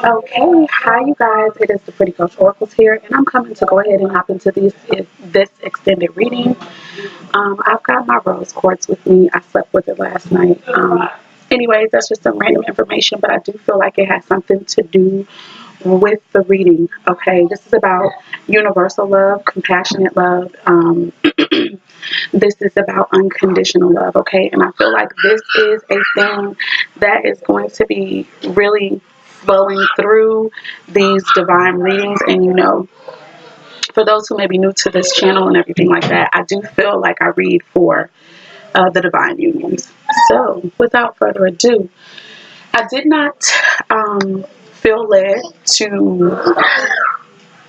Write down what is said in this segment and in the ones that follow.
Okay, hi you guys. It is the Pretty Coach Oracles here, and I'm coming to go ahead and hop into this extended reading. I've got my rose quartz with me. I slept with it last night. Anyways, that's just some random information, but I do feel like it has something to do with the reading. Okay, this is about universal love, compassionate love. This is about unconditional love. Okay, and I feel like this is a thing that is going to be really flowing through these divine readings. And for those who may be new to this channel and everything like that, I do feel like I read for the divine unions. So without further ado, I did not feel led to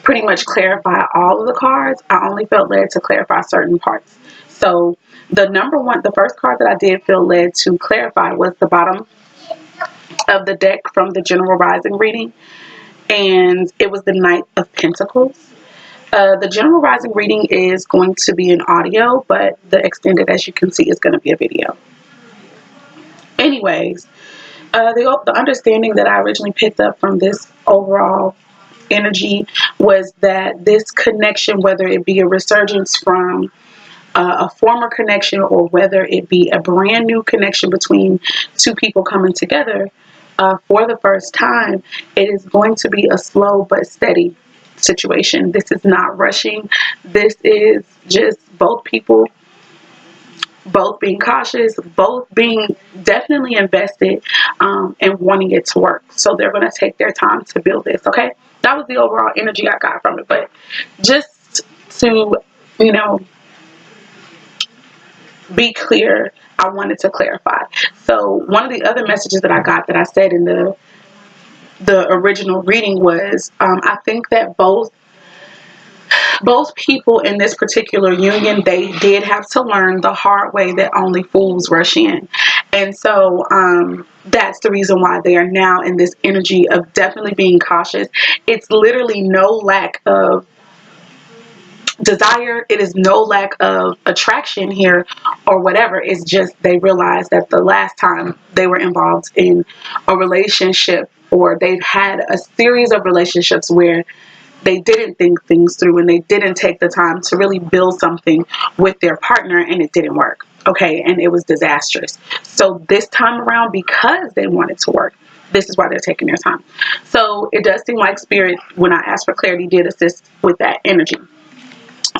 pretty much clarify all of the cards. I only felt led to clarify certain parts. So the first card that I did feel led to clarify was the bottom of the deck from the general rising reading, and it was the Knight of Pentacles. The general rising reading is going to be an audio, but the extended, as you can see, is going to be a video. Anyways, the understanding that I originally picked up from this overall energy was that this connection, whether it be a resurgence from a former connection or whether it be a brand new connection between two people coming together for the first time, it is going to be a slow but steady situation. This is not rushing. This is just both people, both being cautious, both being definitely invested and wanting it to work. So they're going to take their time to build this. Okay, that was the overall energy I got from it. But just to, you know, be clear, I wanted to clarify. So one of the other messages that I got that I said in the original reading was I think that both people in this particular union, they did have to learn the hard way that only fools rush in. And so that's the reason why they are now in this energy of definitely being cautious. It's literally no lack of desire, it is no lack of attraction here or whatever. It's just they realize that the last time they were involved in a relationship, or they've had a series of relationships where they didn't think things through and they didn't take the time to really build something with their partner, and it didn't work. Okay, and it was disastrous. So this time around, because they want it to work, this is why they're taking their time. So it does seem like spirit, when I asked for clarity, did assist with that energy.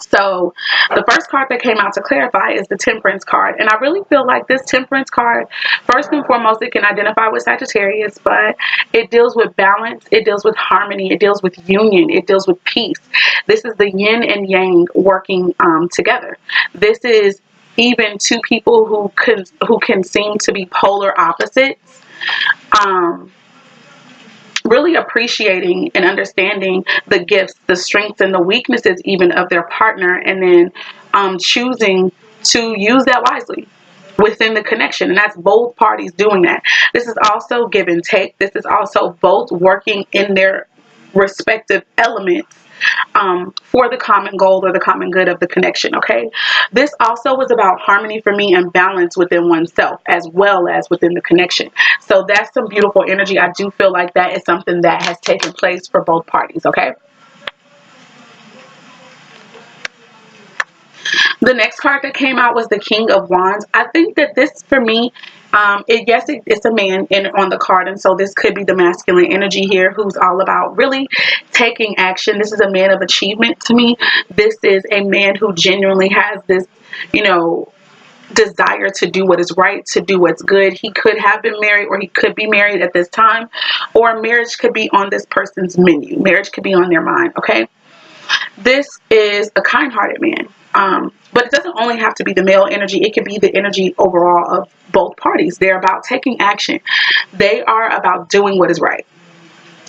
So the first card that came out to clarify is the Temperance card. And I really feel like this Temperance card, first and foremost, it can identify with Sagittarius, but it deals with balance, it deals with harmony, it deals with union, it deals with peace. This is the yin and yang working together. This is even two people who can seem to be polar opposites. Really appreciating and understanding the gifts, the strengths, and the weaknesses even of their partner, and then choosing to use that wisely within the connection. And that's both parties doing that. This is also give and take. This is also both working in their respective elements for the common goal or the common good of the connection. Okay, this also was about harmony for me and balance within oneself as well as within the connection. So that's some beautiful energy. I do feel like that is something that has taken place for both parties. Okay, the next card that came out was the King of Wands. I think that this, for me, it's a man on the card, and so this could be the masculine energy here, who's all about really taking action. This is a man of achievement to me. This is a man who genuinely has this, desire to do what is right, to do what's good. He could have been married, or he could be married at this time, or marriage could be on this person's menu. Marriage could be on their mind. Okay, this is a kind-hearted man. But it doesn't only have to be the male energy. It could be the energy overall of both parties. They're about taking action. They are about doing what is right,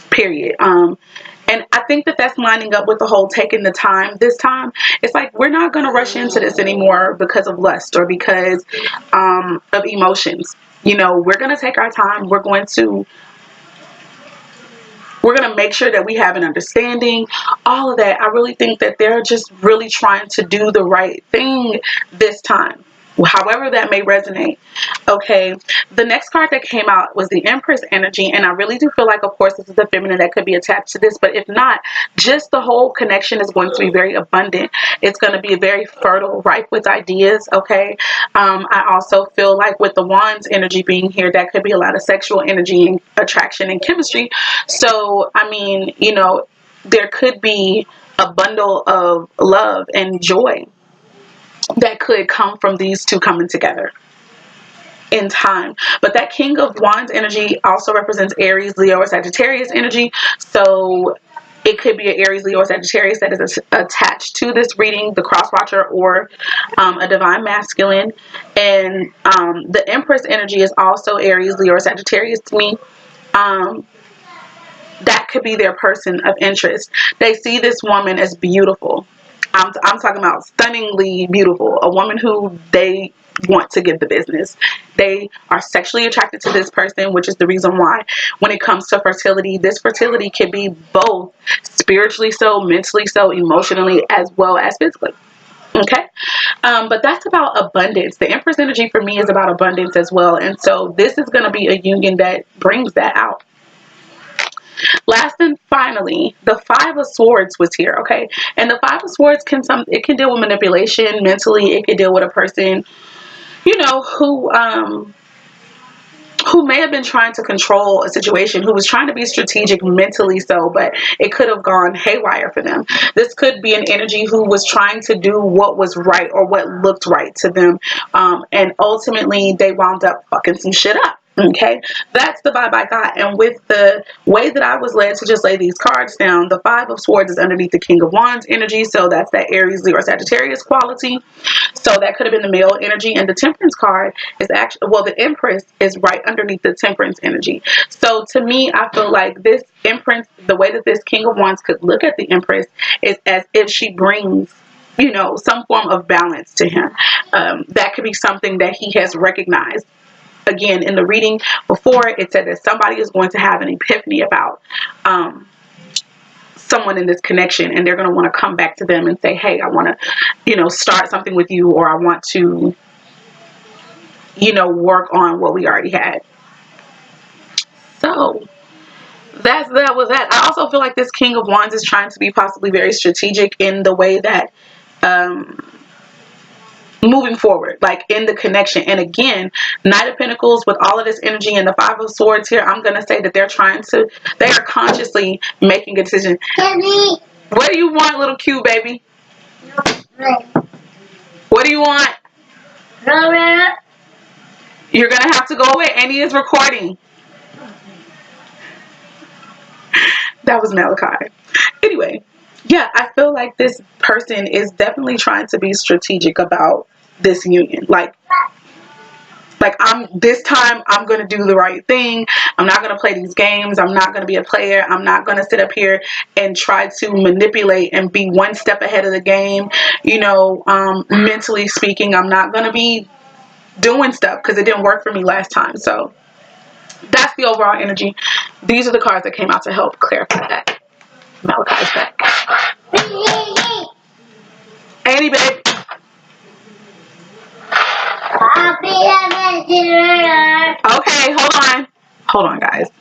period. And I think that that's lining up with the whole taking the time. This time, it's like we're not going to rush into this anymore because of lust or because of emotions. We're going to take our time. We're going to make sure that we have an understanding, all of that. I really think that they're just really trying to do the right thing this time. however that may resonate. Okay, the next card that came out was the Empress energy, and I really do feel like, of course, this is the feminine that could be attached to this, but if not, just the whole connection is going to be very abundant. It's going to be very fertile, ripe with ideas. Okay, I also feel like with the Wands energy being here, that could be a lot of sexual energy and attraction and chemistry. So I mean, you know, there could be a bundle of love and joy that could come from these two coming together in time. But that King of Wands energy also represents Aries, Leo, or Sagittarius energy. So it could be an Aries, Leo, or Sagittarius that is attached to this reading, the cross watcher, or a divine masculine. And the Empress energy is also Aries, Leo, or Sagittarius to me. That could be their person of interest. They see this woman as beautiful. I'm talking about stunningly beautiful. A woman who they want to give the business. They are sexually attracted to this person, which is the reason why when it comes to fertility, this fertility can be both spiritually so, mentally so, emotionally, as well as physically. Okay, but that's about abundance. The Empress energy for me is about abundance as well. And so this is going to be a union that brings that out. Last and finally, the Five of Swords was here, okay? And the Five of Swords it can deal with manipulation mentally. It can deal with a person, you know, who may have been trying to control a situation, who was trying to be strategic mentally so, but it could have gone haywire for them. This could be an energy who was trying to do what was right or what looked right to them, and ultimately they wound up fucking some shit up. Okay, that's the vibe I got. And with the way that I was led to just lay these cards down, the Five of Swords is underneath the King of Wands energy, so that's that Aries, Leo, or Sagittarius quality. So that could have been the male energy. And the Temperance card is actually, well, the Empress is right underneath the Temperance energy. So to me, I feel like this Empress, the way that this King of Wands could look at the Empress is as if she brings, you know, some form of balance to him. That could be something that he has recognized. Again, in the reading before, it said that somebody is going to have an epiphany about someone in this connection, and they're going to want to come back to them and say, hey, I want to, you know, start something with you, or I want to, you know, work on what we already had. So that was that. I also feel like this King of Wands is trying to be possibly very strategic in the way that moving forward, like in the connection. And again, Knight of Pentacles with all of this energy and the Five of Swords here, I'm going to say that they are consciously making a decision. Daddy. What do you want, little Q baby? What do you want? You're going to have to go away. Annie is recording. That was Malachi. Anyway, yeah, I feel like this person is definitely trying to be strategic about this union. Like this time I'm going to do the right thing. I'm not going to play these games. I'm not going to be a player. I'm not going to sit up here and try to manipulate and be one step ahead of the game. You know, mentally speaking, I'm not going to be doing stuff because it didn't work for me last time. So that's the overall energy. These are the cards that came out to help clarify that. Malachi's back. Annie, babe. Okay, hold on, guys.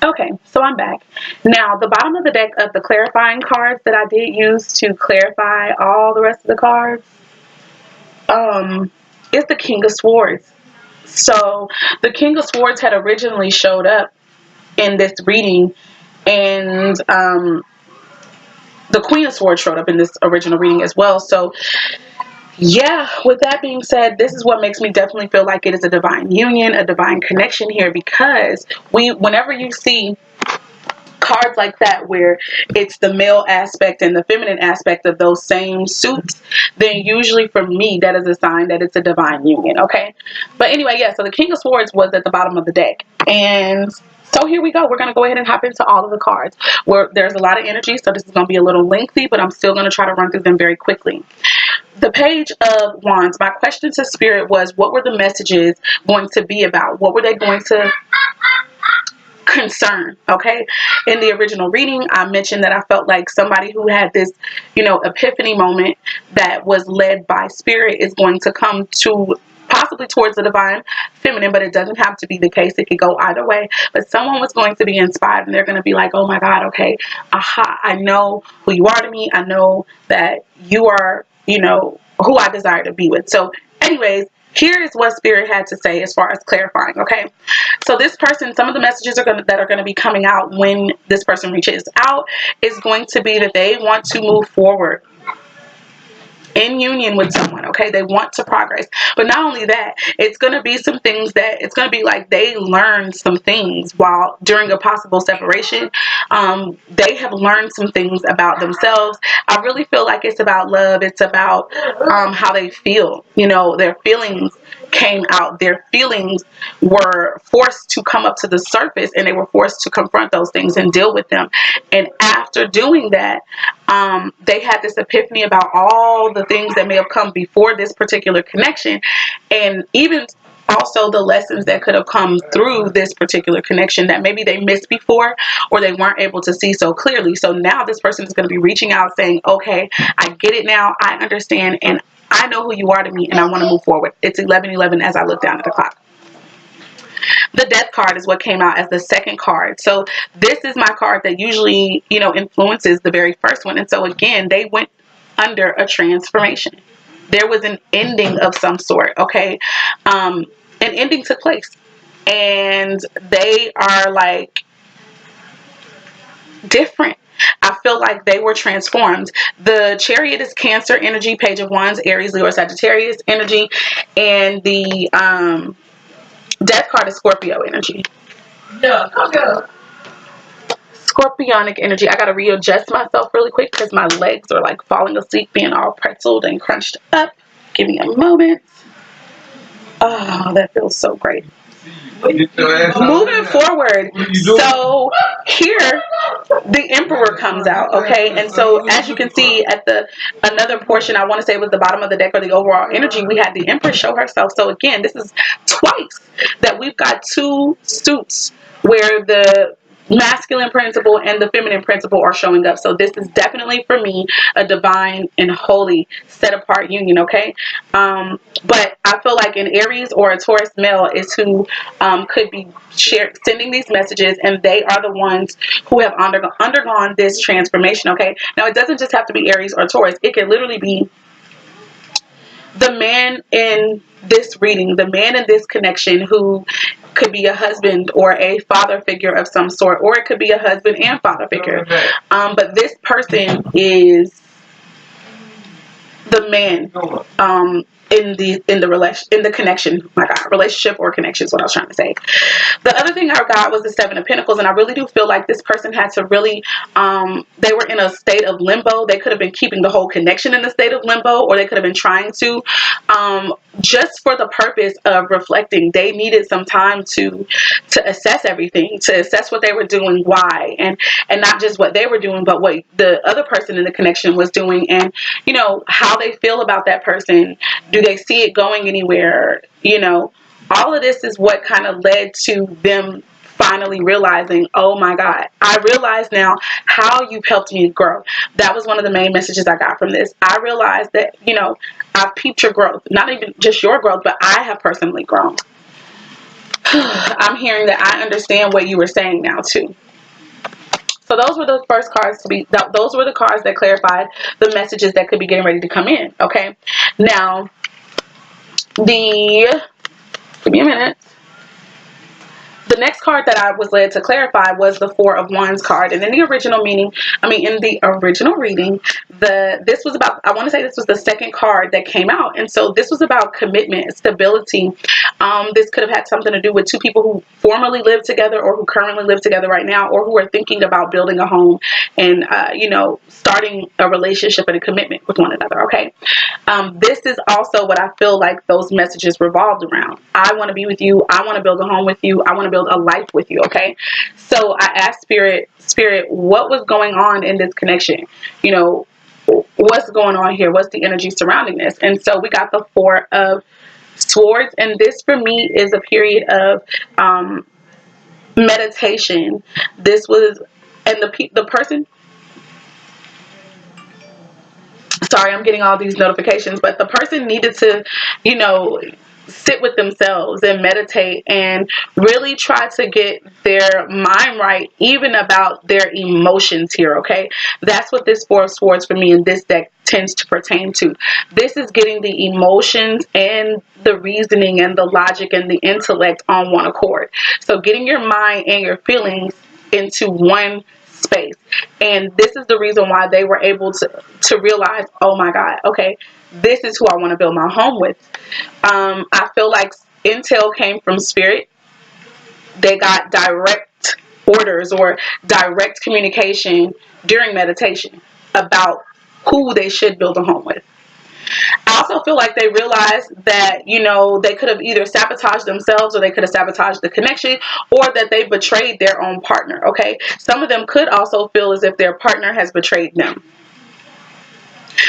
Okay, so I'm back. Now, the bottom of the deck of the clarifying cards that I did use to clarify all the rest of the cards is the King of Swords. So the King of Swords had originally showed up in this reading, and the Queen of Swords showed up in this original reading as well. So yeah, with that being said, this is what makes me definitely feel like it is a divine union, a divine connection here, because whenever you see cards like that where it's the male aspect and the feminine aspect of those same suits, then usually for me that is a sign that it's a divine union. Okay, but anyway, yeah, so the King of Swords was at the bottom of the deck, and so here we go. We're going to go ahead and hop into all of the cards. There's a lot of energy, so this is going to be a little lengthy, but I'm still going to try to run through them very quickly. The Page of Wands, my question to Spirit was, what were the messages going to be about? What were they going to concern. Okay, in the original reading, I mentioned that I felt like somebody who had this, epiphany moment that was led by spirit is going to come to possibly towards the divine feminine, but it doesn't have to be the case. It could go either way. But someone was going to be inspired, and they're going to be like, oh my God, okay, aha, I know who you are to me. I know that you are, who I desire to be with. So anyways, here is what spirit had to say as far as clarifying. Okay, so this person, some of the messages that are going to be coming out when this person reaches out is going to be that they want to move forward in union with someone. Okay, they want to progress, but not only that, it's going to be some things that it's going to be like they learned some things while during a possible separation. They have learned some things about themselves. I really feel like it's about love. It's about how they feel. Their feelings came out. Their feelings were forced to come up to the surface, and they were forced to confront those things and deal with them. And after doing that, they had this epiphany about all the things that may have come before this particular connection, and even also the lessons that could have come through this particular connection that maybe they missed before or they weren't able to see so clearly. So now this person is going to be reaching out saying, okay, I get it now, I understand, and I know who you are to me, and I want to move forward. It's 11:11 as I look down at the clock. The death card is what came out as the second card. So this is my card that usually, influences the very first one. And so again, they went under a transformation. There was an ending of some sort. Okay. An ending took place, and they are like different. I feel like they were transformed. The Chariot is Cancer energy, Page of Wands, Aries, Leo, or Sagittarius energy, and the Death card is Scorpio energy. No, no. Scorpionic energy. I gotta readjust myself really quick because my legs are like falling asleep, being all pretzeled and crunched up. Give me a moment. Oh, that feels so great. Moving forward, so here the Emperor comes out, okay, and so as you can see at the another portion, I want to say it was the bottom of the deck or the overall energy, we had the Empress show herself. So again, this is twice that we've got two suits where the masculine principle and the feminine principle are showing up. So this is definitely for me a divine and holy set apart union. Okay, but I feel like an Aries or a Taurus male is who could be sending these messages, and they are the ones who have undergone this transformation. Okay, now it doesn't just have to be Aries or Taurus. It can literally be the man in this reading, the man in this connection who could be a husband or a father figure of some sort, or it could be a husband and father figure. But this person is the man in the connection. My God, relationship or connection is what I was trying to say. The other thing I got was the Seven of Pentacles, and I really do feel like this person had to really, they were in a state of limbo. They could have been keeping the whole connection in a state of limbo, or they could have been trying to, just for the purpose of reflecting. They needed some time to assess everything, to assess what they were doing, why, and not just what they were doing, but what the other person in the connection was doing, and how they feel about that person. Do they see it going anywhere? All of this is what kind of led to them finally realizing, oh my God, I realize now how you've helped me grow. That was one of the main messages I got from this. I realized that, I've peeped your growth, not even just your growth, but I have personally grown. I'm hearing that I understand what you were saying now too. So those were the first cards those were the cards that clarified the messages that could be getting ready to come in. Okay. Now, give me a minute. The next card that I was led to clarify was the Four of Wands card. And in the original reading, I want to say this was the second card that came out. And so this was about commitment, stability. This could have had something to do with two people who formerly lived together or who currently live together right now, or who are thinking about building a home and, starting a relationship and a commitment with one another. Okay. This is also what I feel like those messages revolved around. I want to be with you. I want to build a home with you. I want to build a life with you. Okay. So I asked Spirit, what was going on in this connection? What's going on here? What's the energy surrounding this? And so we got the Four of Swords. And this for me is a period of, meditation. This was, and the person, sorry, I'm getting all these notifications, but the person needed to, sit with themselves and meditate and really try to get their mind right, even about their emotions here, okay? That's what this Four of Swords for me in this deck tends to pertain to. This is getting the emotions and the reasoning and the logic and the intellect on one accord. So getting your mind and your feelings into one space. And this is the reason why they were able to realize, oh my God, okay, this is who I want to build my home with. I feel like intel came from spirit. They got direct orders or direct communication during meditation about who they should build a home with. I also feel like they realized that, they could have either sabotaged themselves or they could have sabotaged the connection, or that they betrayed their own partner, okay? Some of them could also feel as if their partner has betrayed them.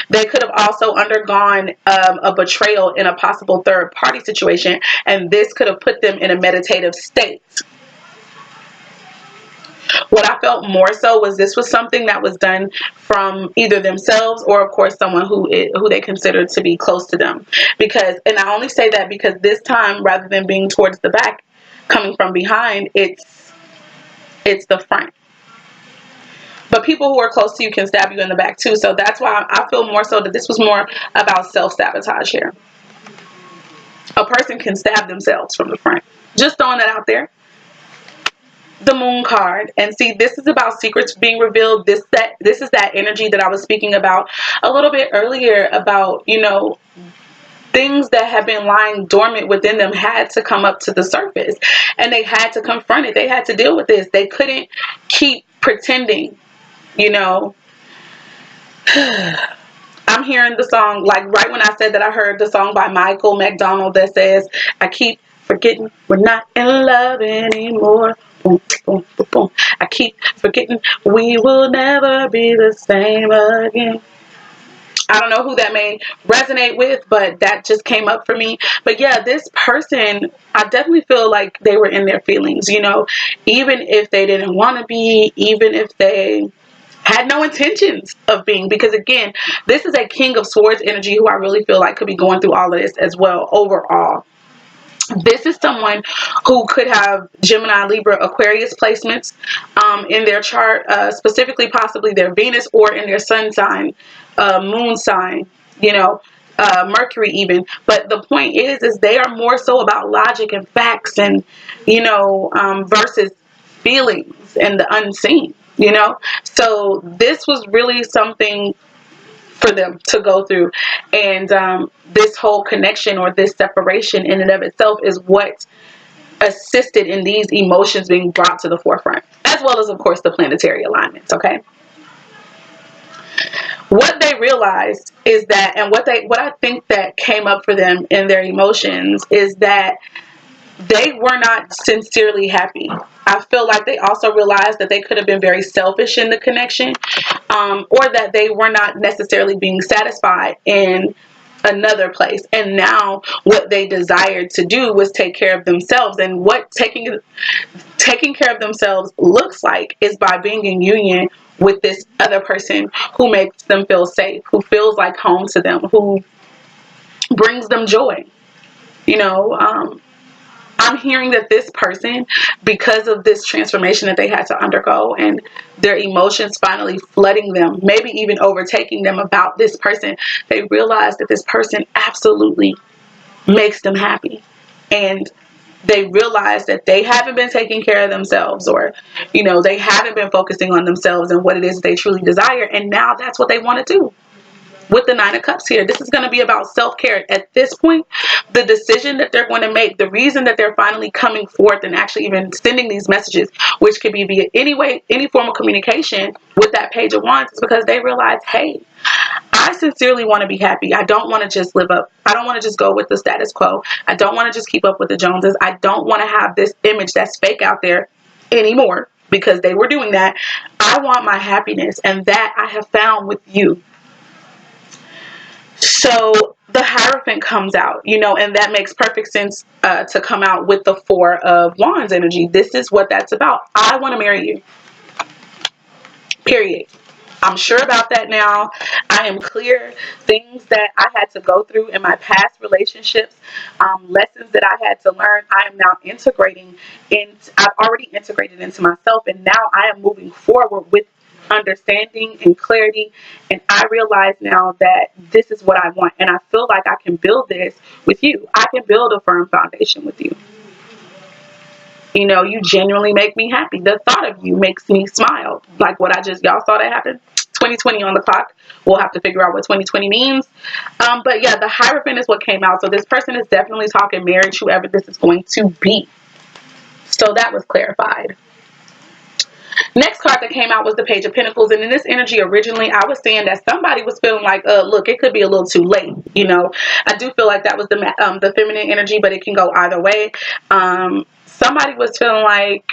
They could have also undergone a betrayal in a possible third party situation, and this could have put them in a meditative state. What I felt more so was this was something that was done from either themselves or, of course, someone who they considered to be close to them. And I only say that because this time, rather than being towards the back, coming from behind, it's the front. But people who are close to you can stab you in the back too. So that's why I feel more so that this was more about self-sabotage here. A person can stab themselves from the front. Just throwing that out there. The Moon card, and see, this is about secrets being revealed. This is that energy that I was speaking about a little bit earlier about, things that have been lying dormant within them had to come up to the surface, and they had to confront it. They had to deal with this. They couldn't keep pretending, I'm hearing the song, like right when I said that, I heard the song by Michael McDonald that says, I keep forgetting we're not in love anymore. Boom, boom, boom, boom. I keep forgetting we will never be the same again. I don't know who that may resonate with, but that just came up for me. But yeah, this person, I definitely feel like they were in their feelings, even if they didn't want to be, even if they had no intentions of being, because again, this is a King of Swords energy who I really feel like could be going through all of this as well overall. This is someone who could have Gemini, Libra, Aquarius placements in their chart, specifically possibly their Venus or in their sun sign, moon sign, Mercury even. But the point is they are more so about logic and facts and, versus feelings and the unseen, So this was really something for them to go through, and this whole connection or this separation in and of itself is what assisted in these emotions being brought to the forefront, as well as, of course, the planetary alignments. Okay, what they realized is that, and what I think that came up for them in their emotions is that they were not sincerely happy. I feel like they also realized that they could have been very selfish in the connection, or that they were not necessarily being satisfied in another place. And now what they desired to do was take care of themselves. And what taking care of themselves looks like is by being in union with this other person who makes them feel safe, who feels like home to them, who brings them joy. I'm hearing that this person, because of this transformation that they had to undergo and their emotions finally flooding them, maybe even overtaking them about this person, they realize that this person absolutely makes them happy. And they realize that they haven't been taking care of themselves, or, they haven't been focusing on themselves and what it is they truly desire. And now that's what they want to do. With the Nine of Cups here, this is going to be about self-care. At this point, the decision that they're going to make, the reason that they're finally coming forth and actually even sending these messages, which could be via any form of communication with that Page of Wands, is because they realize, hey, I sincerely want to be happy. I don't want to just live up. I don't want to just go with the status quo. I don't want to just keep up with the Joneses. I don't want to have this image that's fake out there anymore, because they were doing that. I want my happiness, and that I have found with you. So the Hierophant comes out, you know, and that makes perfect sense to come out with the Four of Wands energy. This is what that's about. I want to marry you. Period. I'm sure about that now. I am clear. Things that I had to go through in my past relationships, lessons that I had to learn, I am now integrating I've already integrated into myself, and now I am moving forward with understanding and clarity. And I realize now that this is what I want, and I feel like I can build this with you. I can build a firm foundation with you. You know, you genuinely make me happy. The thought of you makes me smile. Like what y'all saw that happen. 2020 on the clock. We'll have to figure out what 2020 means. But yeah, the Hierophant is what came out. So this person is definitely talking marriage, whoever this is going to be. So that was clarified. Next card that came out was the Page of Pentacles. And in this energy, originally, I was saying that somebody was feeling like, look, it could be a little too late. You know, I do feel like that was the feminine energy, but it can go either way. Somebody was feeling like,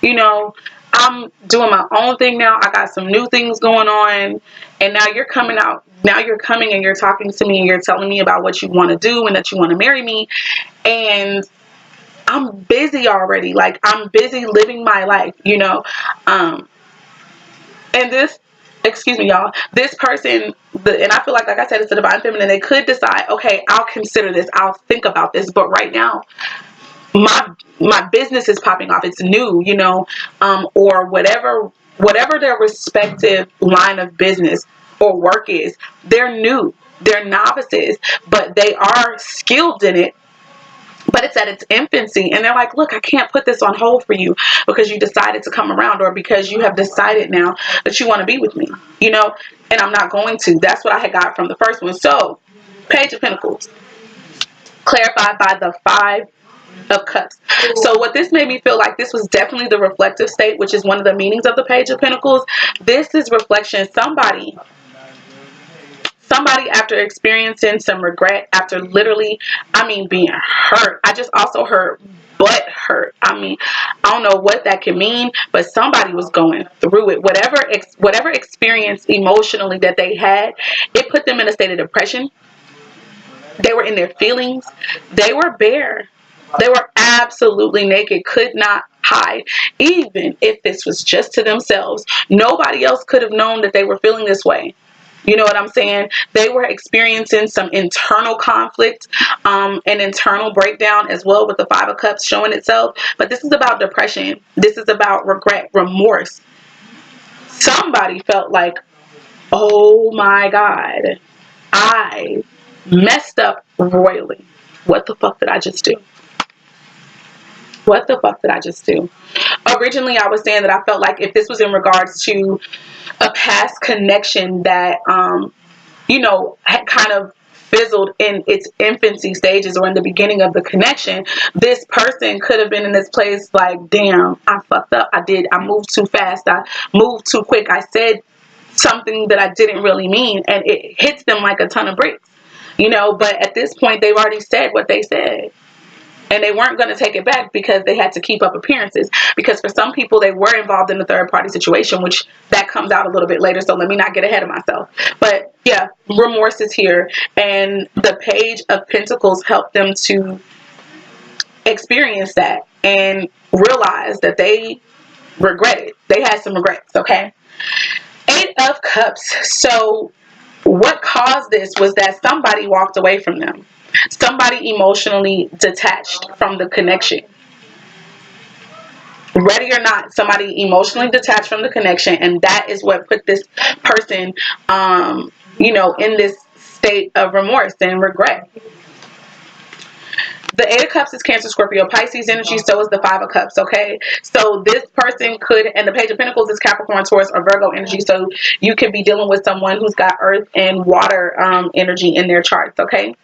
you know, I'm doing my own thing now. I got some new things going on. And now you're coming out. Now you're coming and you're talking to me and you're telling me about what you want to do and that you want to marry me. And I'm busy already. Like, I'm busy living my life, you know. And this, excuse me, y'all, this person, and I feel like I said, it's the divine feminine. They could decide, okay, I'll consider this. I'll think about this. But right now, my business is popping off. It's new, you know, or whatever their respective line of business or work is. They're new. They're novices, but they are skilled in it. But it's at its infancy, and they're like, look, I can't put this on hold for you because you decided to come around, or because you have decided now that you want to be with me, you know, and I'm not going to. That's what I had got from the first one. So, Page of Pentacles, clarified by the Five of Cups. So what this made me feel like, this was definitely the reflective state, which is one of the meanings of the Page of Pentacles. This is reflection. Somebody after experiencing some regret, after literally, I mean, being hurt. I just also heard butt hurt. I mean, I don't know what that can mean, but somebody was going through it. Whatever experience emotionally that they had, it put them in a state of depression. They were in their feelings. They were bare. They were absolutely naked, could not hide. Even if this was just to themselves, nobody else could have known that they were feeling this way. You know what I'm saying? They were experiencing some internal conflict, an internal breakdown as well, with the Five of Cups showing itself. But this is about depression. This is about regret, remorse. Somebody felt like, oh my God, I messed up royally. What the fuck did I just do? What the fuck did I just do? Originally, I was saying that I felt like if this was in regards to a past connection that, you know, had kind of fizzled in its infancy stages or in the beginning of the connection, this person could have been in this place like, damn, I fucked up. I moved too fast. I moved too quick. I said something that I didn't really mean, and it hits them like a ton of bricks, you know. But at this point, they've already said what they said. And they weren't going to take it back because they had to keep up appearances. Because for some people, they were involved in a third-party situation, which that comes out a little bit later. So let me not get ahead of myself. But yeah, remorse is here. And the Page of Pentacles helped them to experience that and realize that they regretted. They had some regrets, okay? Eight of Cups. So what caused this was that somebody walked away from them. Somebody emotionally detached from the connection. Ready or not, somebody emotionally detached from the connection, and that is what put this person, you know, in this state of remorse and regret. The Eight of Cups is Cancer, Scorpio, Pisces energy. So is the Five of Cups, okay? So this person could, and the Page of Pentacles is Capricorn, Taurus, or Virgo energy. So you could be dealing with someone who's got earth and water energy in their charts, okay?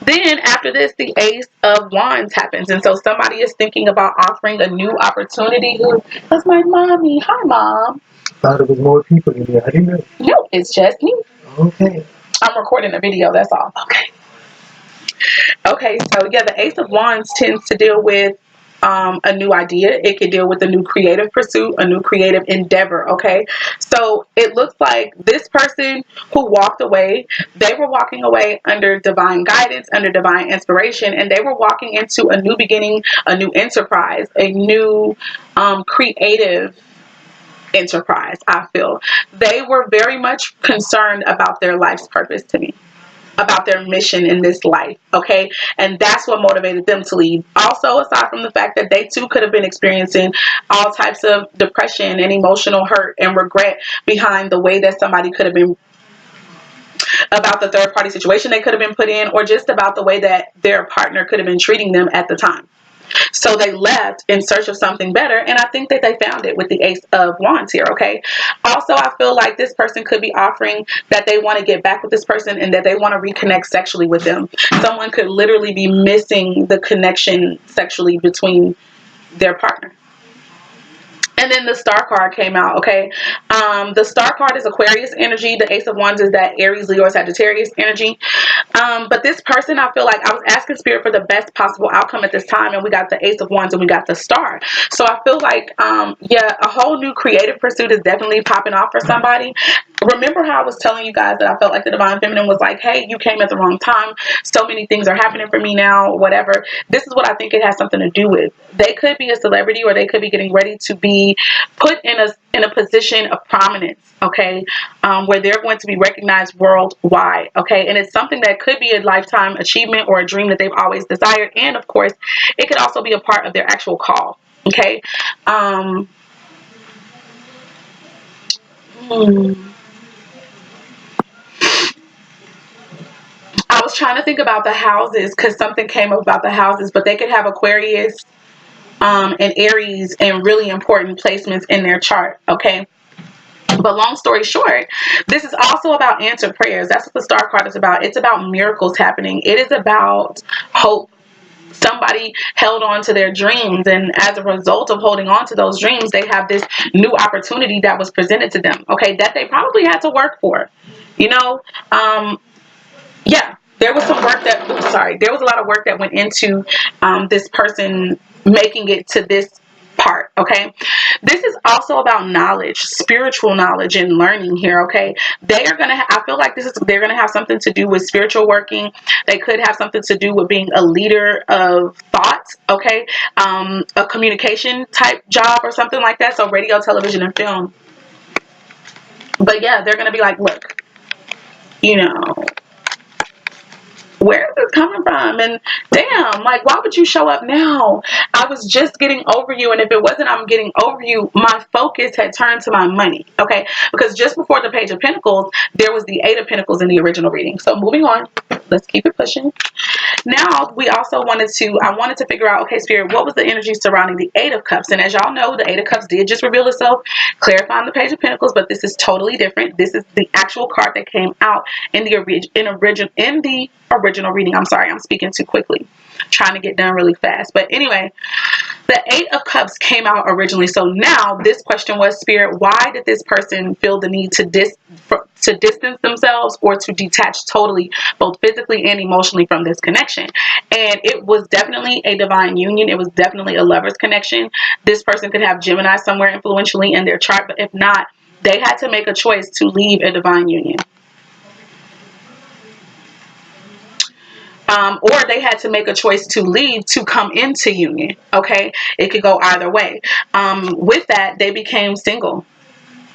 Then after this, the Ace of Wands happens. And so somebody is thinking about offering a new opportunity. That's my mommy. Hi, Mom. Thought it was more people in here. I didn't know. No, it's just me. Okay. I'm recording a video, that's all. Okay. Okay, so yeah, the Ace of Wands tends to deal with a new idea. It could deal with a new creative pursuit, a new creative endeavor. Okay, so it looks like this person who walked away, they were walking away under divine guidance, under divine inspiration, and they were walking into a new beginning, a new enterprise, a new creative enterprise. I feel they were very much concerned about their life's purpose, to me, about their mission in this life. Okay, and that's what motivated them to leave. Also, aside from the fact that they too could have been experiencing all types of depression and emotional hurt and regret behind the way that somebody could have been, about the third party situation they could have been put in, or just about the way that their partner could have been treating them at the time. So they left in search of something better, and I think that they found it with the Ace of Wands here, okay? Also, I feel like this person could be offering that they want to get back with this person and that they want to reconnect sexually with them. Someone could literally be missing the connection sexually between their partner. And then the Star card came out, okay? The Star card is Aquarius energy. The Ace of Wands is that Aries, Leo, Sagittarius energy. But this person, I feel like I was asking Spirit for the best possible outcome at this time, and we got the Ace of Wands and we got the Star. So I feel like, yeah, a whole new creative pursuit is definitely popping off for somebody. Remember how I was telling you guys that I felt like the Divine Feminine was like, hey, you came at the wrong time. So many things are happening for me now, whatever. This is what I think it has something to do with. They could be a celebrity, or they could be getting ready to be put in a position of prominence, okay, where they're going to be recognized worldwide, okay, and it's something that could be a lifetime achievement or a dream that they've always desired, and of course, it could also be a part of their actual call, okay. I was trying to think about the houses because something came up about the houses, but they could have Aquarius and Aries in really important placements in their chart, okay. But long story short, this is also about answered prayers. That's what the Star card is about. It's about miracles happening. It is about hope. Somebody held on to their dreams, and as a result of holding on to those dreams, they have this new opportunity that was presented to them, okay, that they probably had to work for, you know. Yeah, there was some work that, there was a lot of work that went into this person making it to this part, okay. This is also about knowledge, spiritual knowledge and learning here, okay. They are gonna I feel like they're gonna have something to do with spiritual working. They could have something to do with being a leader of thought, okay, a communication type job or something like that, so radio, television, and film. But yeah, they're gonna be like, look, you know, where is this coming from? And damn, like, why would you show up now? I was just getting over you, and if it wasn't I'm getting over you, my focus had turned to my money, okay? Because just before the Page of Pentacles, there was the Eight of Pentacles in the original reading. So moving on, let's keep it pushing. Now, I wanted to figure out, okay, Spirit, what was the energy surrounding the Eight of Cups? And as y'all know, the Eight of Cups did just reveal itself, clarifying the Page of Pentacles, but this is totally different. This is the actual card that came out in the original reading. I'm sorry, I'm speaking too quickly. Trying to get done really fast. But anyway, the Eight of Cups came out originally. So now this question was, Spirit, why did this person feel the need to distance themselves or to detach totally, both physically and emotionally, from this connection? And it was definitely a divine union. It was definitely a lover's connection. This person could have Gemini somewhere influentially in their chart, but if not, they had to make a choice to leave a divine union. Or they had to make a choice to leave to come into union. Okay, it could go either way. With that, they became single.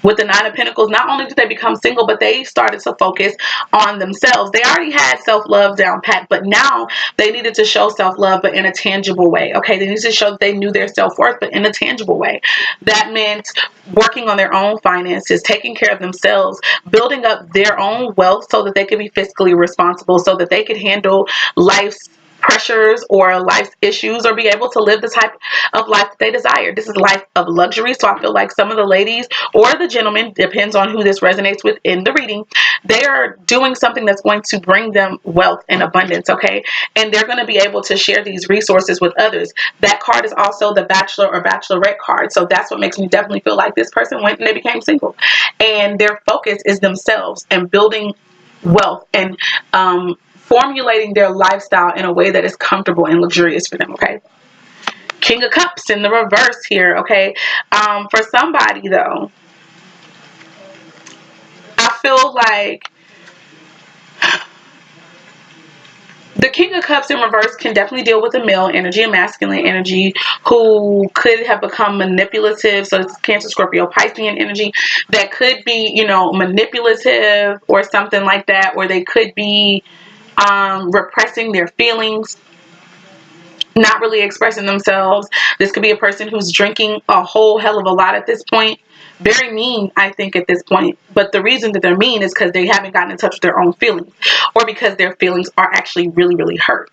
With the Nine of Pentacles, not only did they become single, but they started to focus on themselves. They already had self-love down pat, but now they needed to show self-love, but in a tangible way. Okay, they needed to show that they knew their self-worth, but in a tangible way. That meant working on their own finances, taking care of themselves, building up their own wealth so that they could be fiscally responsible, so that they could handle life's pressures or life's issues, or be able to live the type of life that they desire. This is life of luxury. So I feel like some of the ladies or the gentlemen, depends on who this resonates with in the reading, they are doing something that's going to bring them wealth and abundance, okay? And they're going to be able to share these resources with others. That card is also the Bachelor or Bachelorette card. So that's what makes me definitely feel like this person went and they became single. And their focus is themselves and building wealth and formulating their lifestyle in a way that is comfortable and luxurious for them, okay? King of Cups in the reverse here, okay? For somebody, though, I feel like the King of Cups in reverse can definitely deal with a male energy, a masculine energy, who could have become manipulative. So it's Cancer, Scorpio, Piscean energy that could be, manipulative or something like that, or they could be repressing their feelings, not really expressing themselves. This could be a person who's drinking a whole hell of a lot at this point. Very mean, I think, at this point. But the reason that they're mean is because they haven't gotten in touch with their own feelings, or because their feelings are actually really, really hurt.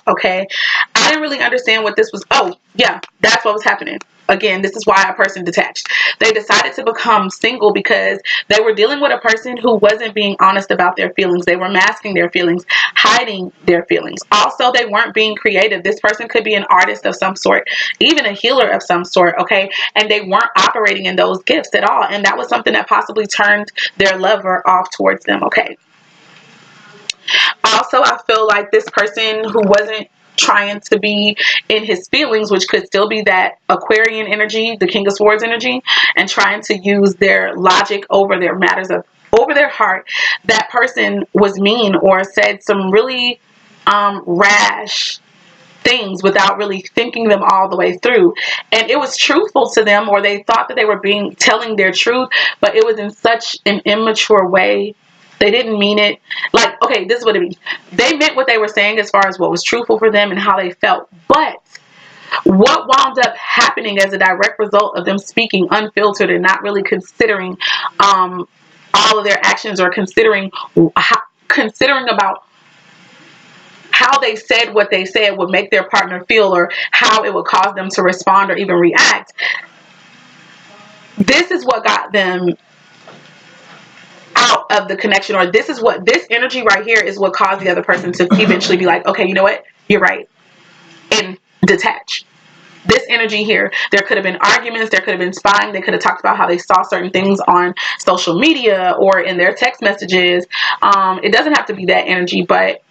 Okay, I didn't really understand what this was. Oh yeah, that's what was happening. Again, this is why a person detached. They decided to become single because they were dealing with a person who wasn't being honest about their feelings. They were masking their feelings, hiding their feelings. Also, they weren't being creative. This person could be an artist of some sort, even a healer of some sort, okay? And they weren't operating in those gifts at all. And that was something that possibly turned their lover off towards them, okay? Also, I feel like this person who wasn't trying to be in his feelings, which could still be that Aquarian energy, the King of Swords energy, and trying to use their logic over their matters of over their heart, that person was mean or said some really rash things without really thinking them all the way through. And it was truthful to them, or they thought that they were telling their truth, but it was in such an immature way. They didn't mean it. Like, okay, this is what it means. They meant what they were saying as far as what was truthful for them and how they felt. But what wound up happening as a direct result of them speaking unfiltered and not really considering all of their actions, or considering about how they said what they said would make their partner feel, or how it would cause them to respond or even react. This is what got them out of the connection, or this energy right here is what caused the other person to eventually be like, okay, you know what, you're right, and detach. This energy here, there could have been arguments, there could have been spying, they could have talked about how they saw certain things on social media or in their text messages. It doesn't have to be that energy, but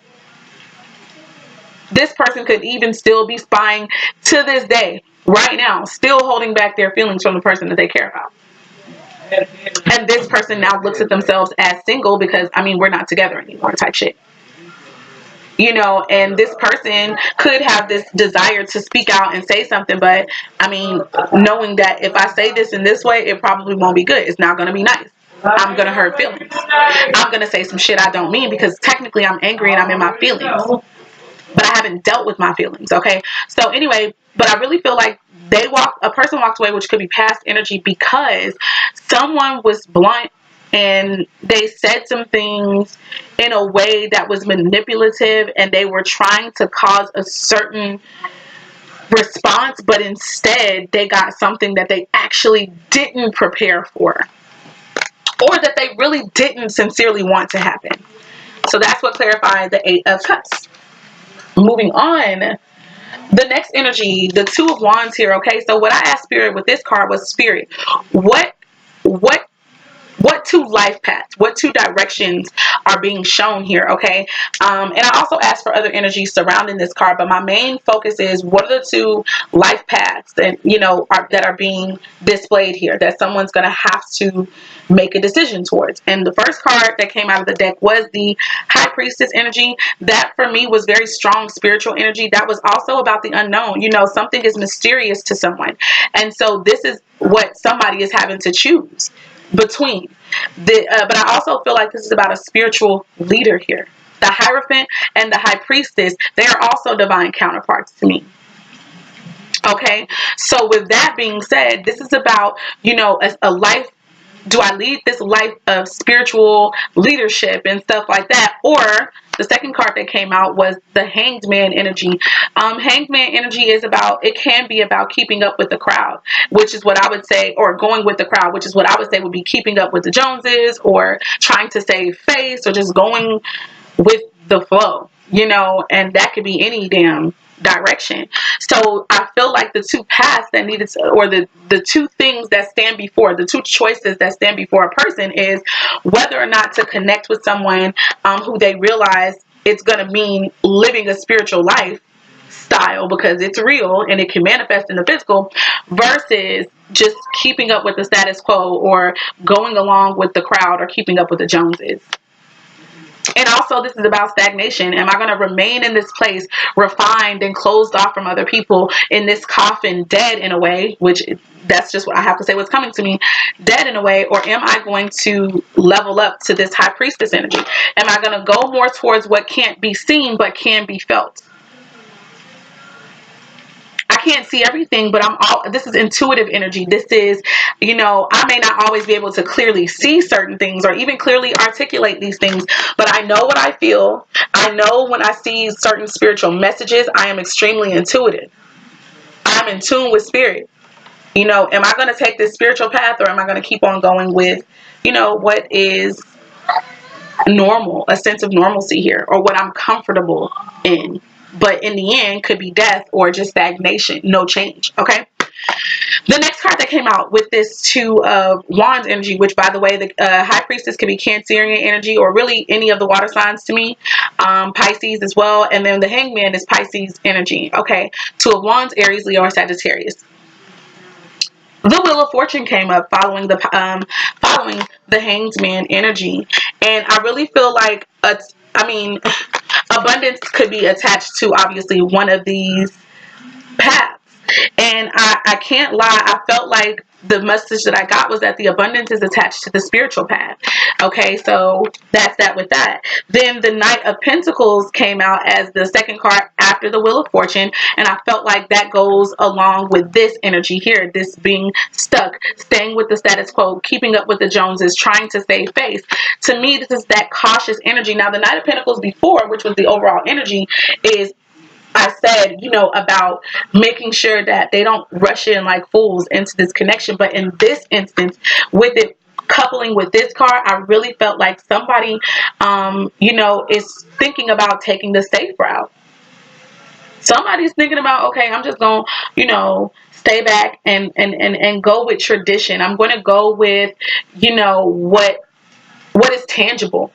this person could even still be spying to this day, right now, still holding back their feelings from the person that they care about. And this person now looks at themselves as single because, I mean, we're not together anymore type shit. And this person could have this desire to speak out and say something, but I mean, knowing that if I say this in this way, it probably won't be good. It's not going to be nice. I'm going to hurt feelings. I'm going to say some shit I don't mean because technically I'm angry and I'm in my feelings. But I haven't dealt with my feelings, okay? So anyway, but I really feel like a person walked away, which could be past energy, because someone was blunt and they said some things in a way that was manipulative, and they were trying to cause a certain response, but instead they got something that they actually didn't prepare for, or that they really didn't sincerely want to happen. So that's what clarified the Eight of Cups. Moving on, the next energy, the Two of Wands here, okay? So what I asked Spirit with this card was, Spirit, what two life paths, what two directions are being shown here, okay? And I also asked for other energies surrounding this card, but my main focus is, what are the two life paths that, that are being displayed here, that someone's going to have to make a decision towards? And the first card that came out of the deck was the High Priestess energy. That for me was very strong spiritual energy. That was also about the unknown. Something is mysterious to someone. And so this is what somebody is having to choose between. But I also feel like this is about a spiritual leader here. The Hierophant and the High Priestess, they are also divine counterparts to me. Okay, so with that being said, this is about, a life. Do I lead this life of spiritual leadership and stuff like that? Or the second card that came out was the Hanged Man energy. Hanged Man energy it can be about keeping up with the crowd, which is what I would say, or going with the crowd, which is what I would say would be keeping up with the Joneses, or trying to save face, or just going with the flow, and that could be any damn direction. So I feel like the two paths that needed to, or the two things that stand before, the two choices that stand before a person, is whether or not to connect with someone who they realize it's going to mean living a spiritual life style because it's real and it can manifest in the physical, versus just keeping up with the status quo or going along with the crowd or keeping up with the Joneses. And also, this is about stagnation. Am I going to remain in this place, refined and closed off from other people, in this coffin, dead in a way, which that's just what I have to say, what's coming to me, dead in a way, or am I going to level up to this high priestess energy? Am I going to go more towards what can't be seen but can be felt? I can't see everything, but this is intuitive energy. This is, I may not always be able to clearly see certain things or even clearly articulate these things, but I know what I feel. I know when I see certain spiritual messages, I am extremely intuitive. I'm in tune with spirit. Am I going to take this spiritual path, or am I going to keep on going with, what is normal, a sense of normalcy here, or what I'm comfortable in? But in the end, could be death or just stagnation, no change. Okay. The next card that came out with this Two of Wands energy, which, by the way, the High Priestess could be Cancerian energy or really any of the water signs to me, Pisces as well, and then the Hangman is Pisces energy. Okay, Two of Wands, Aries, Leo, or Sagittarius. The Wheel of Fortune came up following the Hanged Man energy, and I really feel like abundance could be attached to obviously one of these paths. And I can't lie, I felt like the message that I got was that the abundance is attached to the spiritual path. Okay, so that's that with that. Then the Knight of Pentacles came out as the second card after the Wheel of Fortune, and I felt like that goes along with this energy here, this being stuck, staying with the status quo, keeping up with the Joneses, trying to save face. To me, this is that cautious energy. Now, the Knight of Pentacles before, which was the overall energy, is I said, about making sure that they don't rush in like fools into this connection. But in this instance, with it coupling with this card, I really felt like somebody, is thinking about taking the safe route. Somebody's thinking about, okay, I'm just going to, stay back and go with tradition. I'm going to go with, what is tangible,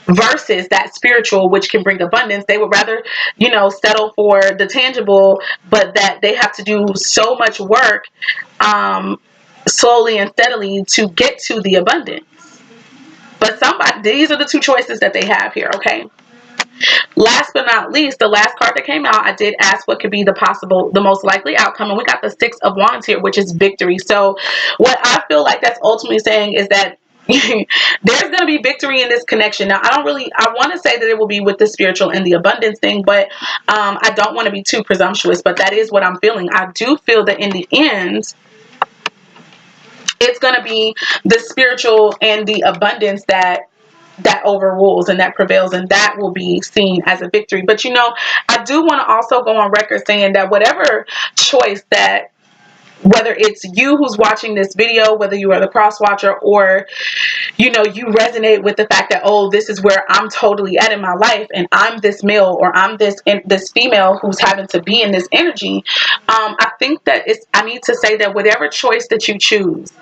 versus that spiritual, which can bring abundance. They would rather, settle for the tangible, but that they have to do so much work, slowly and steadily to get to the abundance. But these are the two choices that they have here. Okay. Last but not least, the last card that came out, I did ask what could be the most likely outcome, and we got the Six of Wands here, which is victory. So what I feel like that's ultimately saying is that there's going to be victory in this connection. Now, I want to say that it will be with the spiritual and the abundance thing, but I don't want to be too presumptuous, but that is what I'm feeling. I do feel that in the end, it's going to be the spiritual and the abundance that overrules and that prevails, and that will be seen as a victory. But I do want to also go on record saying that whatever choice that, whether it's you who's watching this video, whether you are the cross watcher, or you resonate with the fact that, oh, this is where I'm totally at in my life, and I'm this male or I'm this female who's having to be in this energy. I think that I need to say that whatever choice that you choose,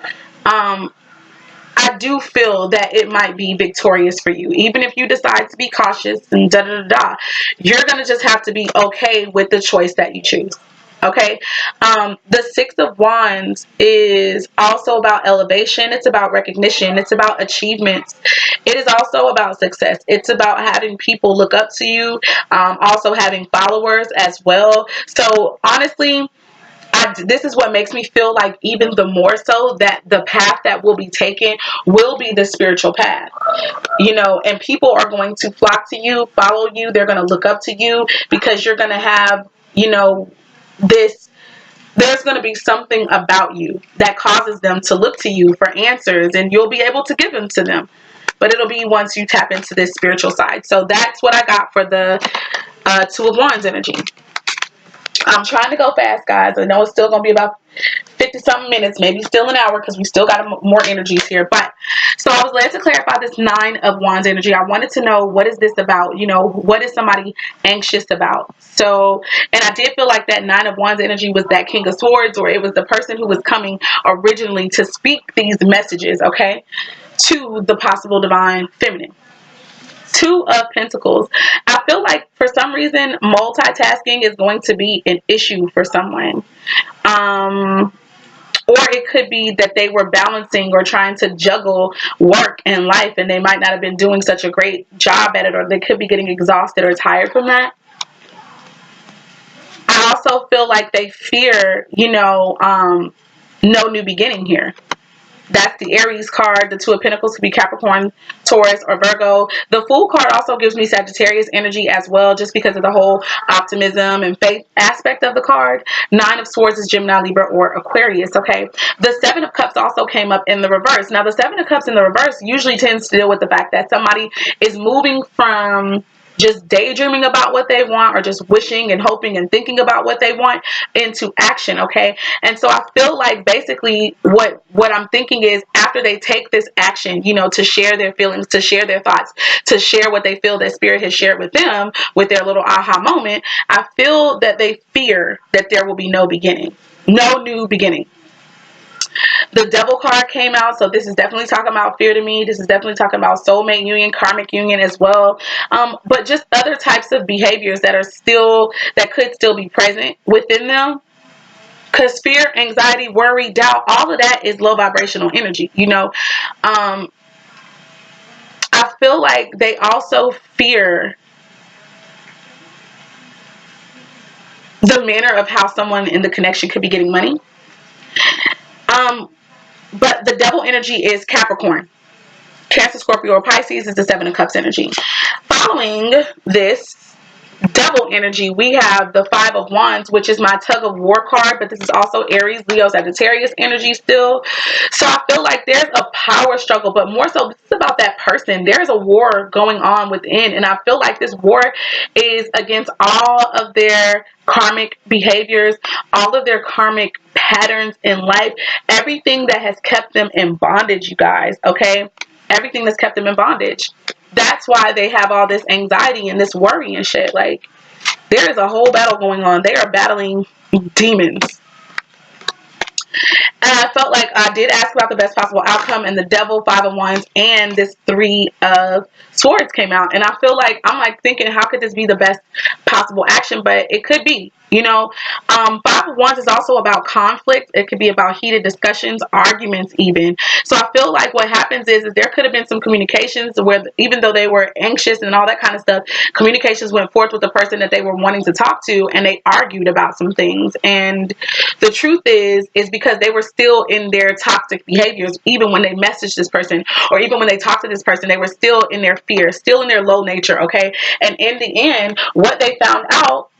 I do feel that it might be victorious for you. Even if you decide to be cautious and you're going to just have to be okay with the choice that you choose. Okay. The Six of Wands is also about elevation. It's about recognition. It's about achievements. It is also about success. It's about having people look up to you. Also having followers as well. So honestly, this is what makes me feel like even the more so that the path that will be taken will be the spiritual path, and people are going to flock to you, follow you. They're going to look up to you because you're going to have, there's going to be something about you that causes them to look to you for answers, and you'll be able to give them to them. But it'll be once you tap into this spiritual side. So that's what I got for the Two of Wands energy. I'm trying to go fast, guys. I know it's still going to be about 50 something minutes, maybe still an hour, because we still got more energies here. But so I was led to clarify this Nine of Wands energy. I wanted to know, what is this about? What is somebody anxious about? So, and I did feel like that Nine of Wands energy was that King of Swords, or it was the person who was coming originally to speak these messages, okay, to the possible divine feminine. Two of Pentacles. I feel like for some reason multitasking is going to be an issue for someone. Or it could be that they were balancing or trying to juggle work and life, and they might not have been doing such a great job at it, or they could be getting exhausted or tired from that. I also feel like they fear, no new beginning here. That's the Aries card. The Two of Pentacles could be Capricorn, Taurus, or Virgo. The Fool card also gives me Sagittarius energy as well, just because of the whole optimism and faith aspect of the card. Nine of Swords is Gemini, Libra, or Aquarius, okay? The Seven of Cups also came up in the reverse. Now, the Seven of Cups in the reverse usually tends to deal with the fact that somebody is moving from just daydreaming about what they want, or just wishing and hoping and thinking about what they want, into action, okay? And so I feel like basically what I'm thinking is, after they take this action, to share their feelings, to share their thoughts, to share what they feel that spirit has shared with them, with their little aha moment, I feel that they fear that there will be no beginning, no new beginning. The Devil card came out, so this is definitely talking about fear to me. This is definitely talking about soulmate union, karmic union as well, but just other types of behaviors that could still be present within them. Because fear, anxiety, worry, doubt, all of that is low vibrational energy. I feel like they also fear the manner of how someone in the connection could be getting money. But the Devil energy is Capricorn. Cancer, Scorpio, or Pisces is the Seven of Cups energy. Following this Devil energy, we have the Five of Wands, which is my tug of war card, but this is also Aries, Leo, Sagittarius energy still. So I feel like there's a power struggle, but more so this is about that person. There's a war going on within, and I feel like this war is against all of their karmic behaviors, all of their karmic patterns in life, everything that has kept them in bondage, you guys, okay? Everything that's kept them in bondage. That's why they have all this anxiety and this worry and shit. Like, there is a whole battle going on. They are battling demons. And I felt like I did ask about the best possible outcome, and the Devil, Five of Wands, and this Three of Swords came out. And I feel like, I'm like thinking, how could this be the best possible action? But it could be. Five of Wands is also about conflict. It could be about heated discussions, arguments even. So I feel like what happens is there could have been some communications where, even though they were anxious and all that kind of stuff, communications went forth with the person that they were wanting to talk to, and they argued about some things. And the truth is because they were still in their toxic behaviors. Even when they messaged this person, or even when they talked to this person, they were still in their fear, still in their low nature, okay? And in the end, what they found out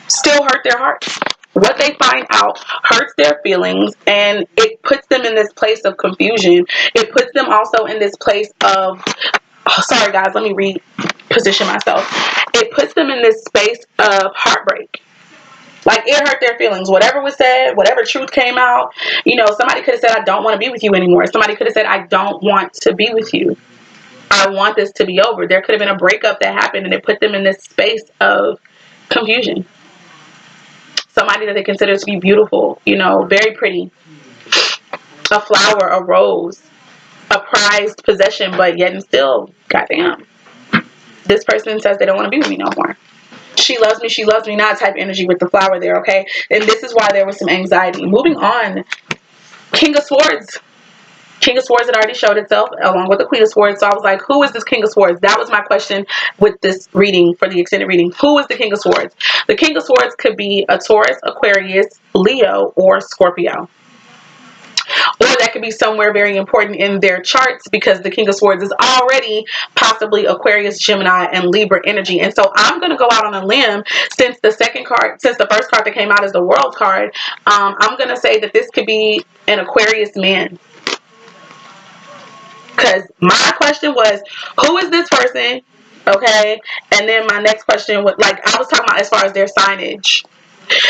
still hurt their hearts. What they find out hurts their feelings, and it puts them in this place of confusion. It puts them also in this place of, sorry guys, let me reposition myself. It puts them in this space of heartbreak. Like, it hurt their feelings. Whatever was said, whatever truth came out, somebody could have said, I don't want to be with you anymore. Somebody could have said, I don't want to be with you. I want this to be over. There could have been a breakup that happened, and it put them in this space of confusion. Somebody that they consider to be beautiful, very pretty, a flower, a rose, a prized possession, but yet and still, goddamn, this person says they don't want to be with me no more. She loves me not type energy with the flower there, okay? And this is why there was some anxiety. Moving on, King of Swords. King of Swords had already showed itself along with the Queen of Swords. So I was like, who is this King of Swords? That was my question with this reading, for the extended reading. Who is the King of Swords? The King of Swords could be a Taurus, Aquarius, Leo, or Scorpio. Or that could be somewhere very important in their charts, because the King of Swords is already possibly Aquarius, Gemini, and Libra energy. And so I'm going to go out on a limb, since the first card that came out is the World card. I'm going to say that this could be an Aquarius man. Because my question was, who is this person? Okay. And then my next question was, like, I was talking about as far as their signage.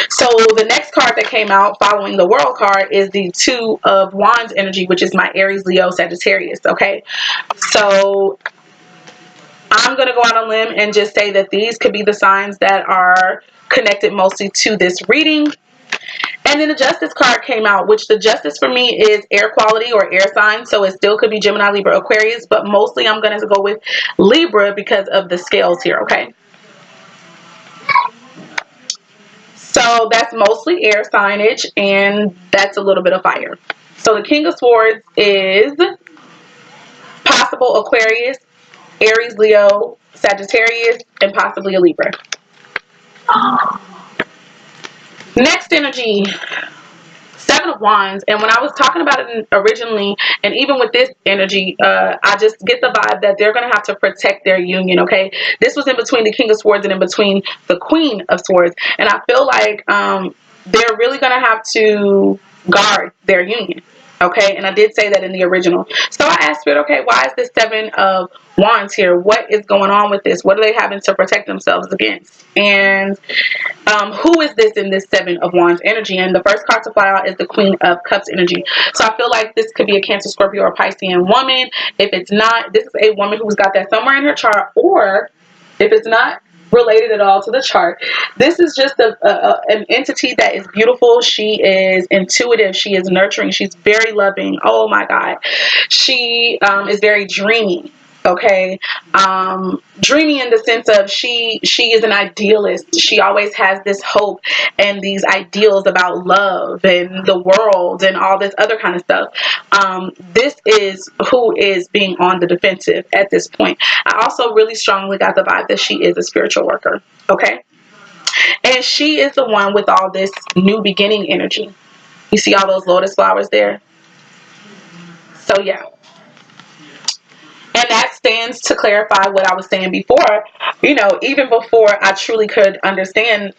So the next card that came out following the World card is the Two of Wands energy, which is my Aries, Leo, Sagittarius. Okay. So I'm going to go out on a limb and just say that these could be the signs that are connected mostly to this reading. And then the Justice card came out, which the Justice for me is air quality or air sign. So it still could be Gemini, Libra, Aquarius. But mostly I'm going to go with Libra because of the scales here, okay? So that's mostly air signage, and that's a little bit of fire. So the King of Swords is possible Aquarius, Aries, Leo, Sagittarius, and possibly a Libra. Next energy, Seven of Wands. And when I was talking about it originally, and even with this energy, I just get the vibe that they're going to have to protect their union, okay? This was in between the King of Swords and in between the Queen of Swords. And I feel like they're really going to have to guard their union, okay? And I did say that in the original. So I asked Spirit, okay, why is this Seven of Wands here? What is going on with this? What are they having to protect themselves against? And who is this in this Seven of Wands energy? And the first card to fly out is the Queen of Cups energy. So I feel like this could be a Cancer, Scorpio, or Piscean woman. If it's not, this is a woman who's got that somewhere in her chart. Or if it's not related at all to the chart, this is just an entity that is beautiful. She is intuitive. She is nurturing. She's very loving. Oh my God. She is very dreamy. Okay, dreamy in the sense of she is an idealist. She always has this hope and these ideals about love and the world and all this other kind of stuff. This is who is being on the defensive at this point. I also really strongly got the vibe that she is a spiritual worker. Okay, and she is the one with all this new beginning energy. You see all those lotus flowers there? So yeah. And that stands to clarify what I was saying before. You know, even before I truly could understand,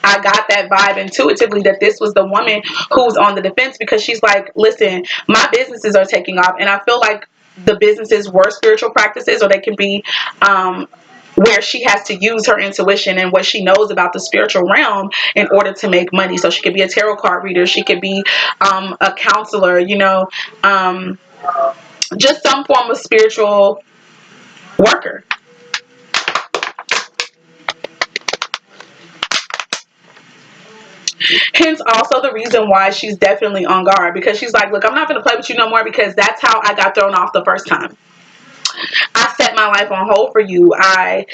I got that vibe intuitively that this was the woman who's on the defense, because she's like, listen, my businesses are taking off. And I feel like the businesses were spiritual practices, or they can be where she has to use her intuition and what she knows about the spiritual realm in order to make money. So she could be a tarot card reader. She could be a counselor, you know, just some form of spiritual worker. Hence also the reason why she's definitely on guard, because she's like, look, I'm not going to play with you no more, because that's how I got thrown off the first time. I set my life on hold for you. I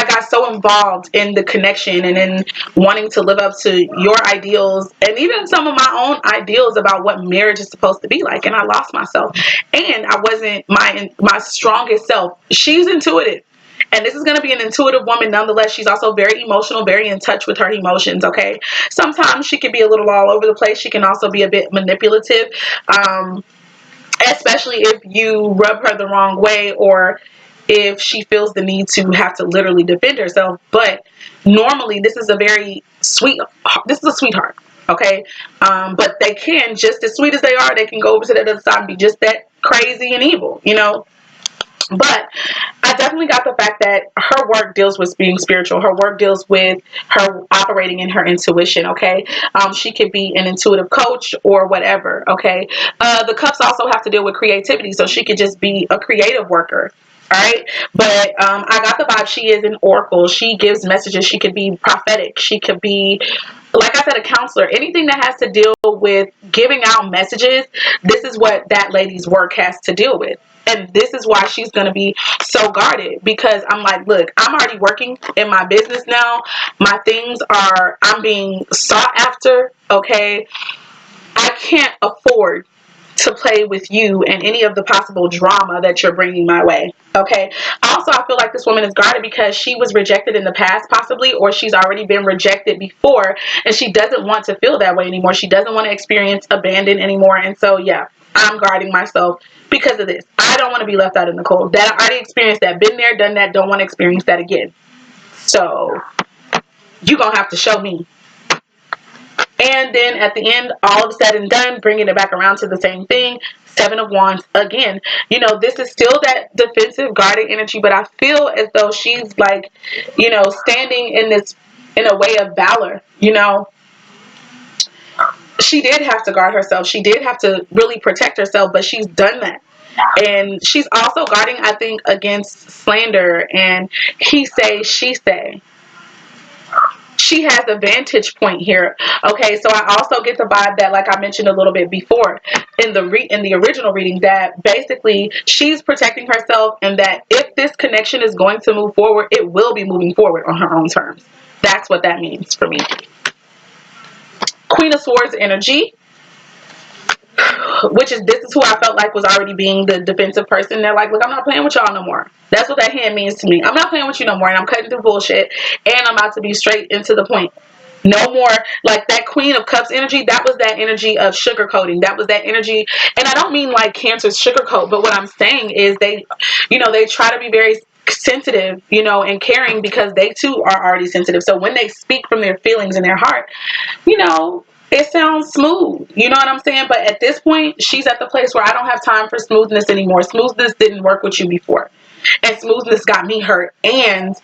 got so involved in the connection and in wanting to live up to your ideals and even some of my own ideals about what marriage is supposed to be like, and I lost myself, and I wasn't my strongest self. She's intuitive, and this is going to be an intuitive woman nonetheless. She's also very emotional, very in touch with her emotions, okay? Sometimes she can be a little all over the place. She can also be a bit manipulative, especially if you rub her the wrong way, or if she feels the need to have to literally defend herself. But normally this is a sweetheart, okay? But they can, just as sweet as they are, they can go over to the other side and be just that crazy and evil, you know? But I definitely got the fact that her work deals with being spiritual. Her work deals with her operating in her intuition, okay? She could be an intuitive coach or whatever, okay? The cups also have to deal with creativity, so she could just be a creative worker. All right, but I got the vibe she is an oracle. She gives messages. She could be prophetic. She could be, like I said, a counselor. Anything that has to deal with giving out messages, this is what that lady's work has to deal with. And this is why she's going to be so guarded, because I'm like, look, I'm already working in my business now. My things are, I'm being sought after, okay? I can't afford to play with you and any of the possible drama that you're bringing my way, okay? Also, I feel like this woman is guarded because she was rejected in the past, possibly, or she's already been rejected before, and she doesn't want to feel that way anymore. She doesn't want to experience abandon anymore. And so, yeah, I'm guarding myself because of this. I don't want to be left out in the cold. That I already experienced that, been there, done that, don't want to experience that again. So you're gonna have to show me. And then at the end, all of said and done, bringing it back around to the same thing, Seven of Wands again. You know, this is still that defensive, guarded energy, but I feel as though she's like, you know, standing in a way of valor. You know, she did have to guard herself. She did have to really protect herself, but she's done that. And she's also guarding, I think, against slander and he say, she say. she has a vantage point here. Okay, so I also get the vibe that, like I mentioned a little bit before in the original reading, that basically she's protecting herself, and that if this connection is going to move forward, it will be moving forward on her own terms. That's what that means for me. Queen of Swords energy, which is, this is who I felt like was already being the defensive person. They're like, look, I'm not playing with y'all no more. That's what that hand means to me. I'm not playing with you no more, and I'm cutting through bullshit, and I'm about to be straight into the point. No more, like that Queen of Cups energy, that was that energy of sugarcoating. That was that energy, and I don't mean like Cancer's sugarcoat, but what I'm saying is they, they try to be very sensitive, and caring, because they too are already sensitive. So when they speak from their feelings and their heart, it sounds smooth. You know what I'm saying? But at this point, she's at the place where I don't have time for smoothness anymore. Smoothness didn't work with you before. And smoothness got me hurt. And